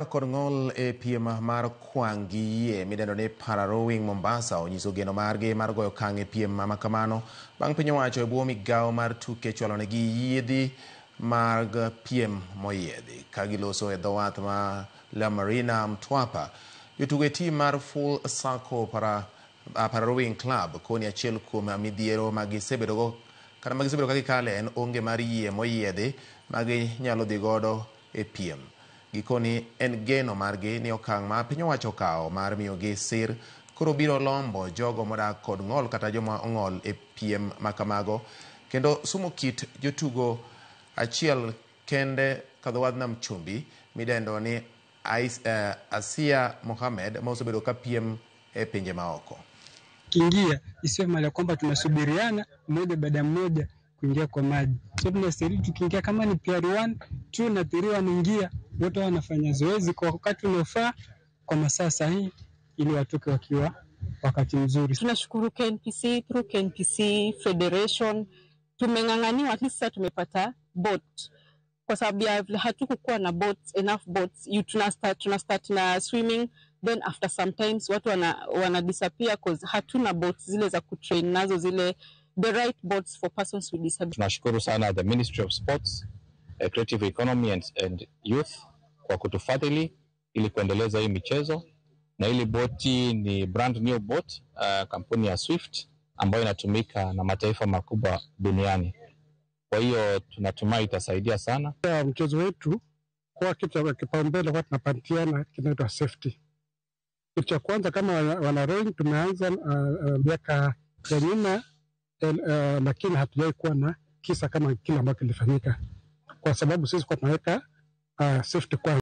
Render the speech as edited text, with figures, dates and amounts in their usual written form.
Korngol e piem mar kwangi midendo ni Para-Rowing Mombasa onyiso geno margi mar goyo kang' e piem ma kamano bang' piny owacho e bwo migawo mar tuke chwalonegi yiedhi mag piem moyiedhi ka giloso e dho wath ma La Marina Mtwapa. Jotugo e tim mar Full Circle Para-Rowing Club koni achiel kuom midhiero magisebedo ka gikale en onge mar yie moyiedhi maginyalo dhi godo e piem. Gikoni en geno margi ni okang' ma piny owacho kawo mar miyogi sir koro biro lombo jogo modak kod ng'ol kata joma ong'ol e piem makamago kendo sumo kit jotugo achiel kende kadho wadh nam chumbi midendo ni Asia Mohamed ma osebedo ka piem e pinje maoko. Kiingia isiwe mali kwamba tunasubiriana mmoja baada ya mmoja kuingia kwa maji. So tunastahili tukiingia kama ni PR1, 2 na 3 wanaingia, wote wanafanya zoezi kwa wakati unaofaa kwa masaa sahihi ili watoke wakiwa wakati mzuri. Tunashukuru KNPC, through KNPC Federation tumeng'ang'aniwa, at least sasa tumepata boat. Kwa sababu hatukukuwa na boats, enough boats. Tunastart na swimming, then after sometimes watu wana disappear cause hatuna boats zile za kutrain nazo, zile the right boats for persons with disabilities. Tunashukuru sana the Ministry of Sports, Creative Economy and Youth kwa kutufadhili ili kuendeleza hii michezo, na ili boti ni brand new boat kampuni ya Swift ambayo inatumika na mataifa makubwa duniani. Kwa hiyo tunatumai itasaidia sana. Mchezo wetu kwa kitu cha kipaumbele kwa tunapatiana kinaitwa safety. Kitu cha kwanza kama wana rowing tumeanza miaka ya nyuma, lakini hatujai kuwa na kisa kama kile ambacho kilifanyika kwa sababu sisi kwa tunaweka safety kwa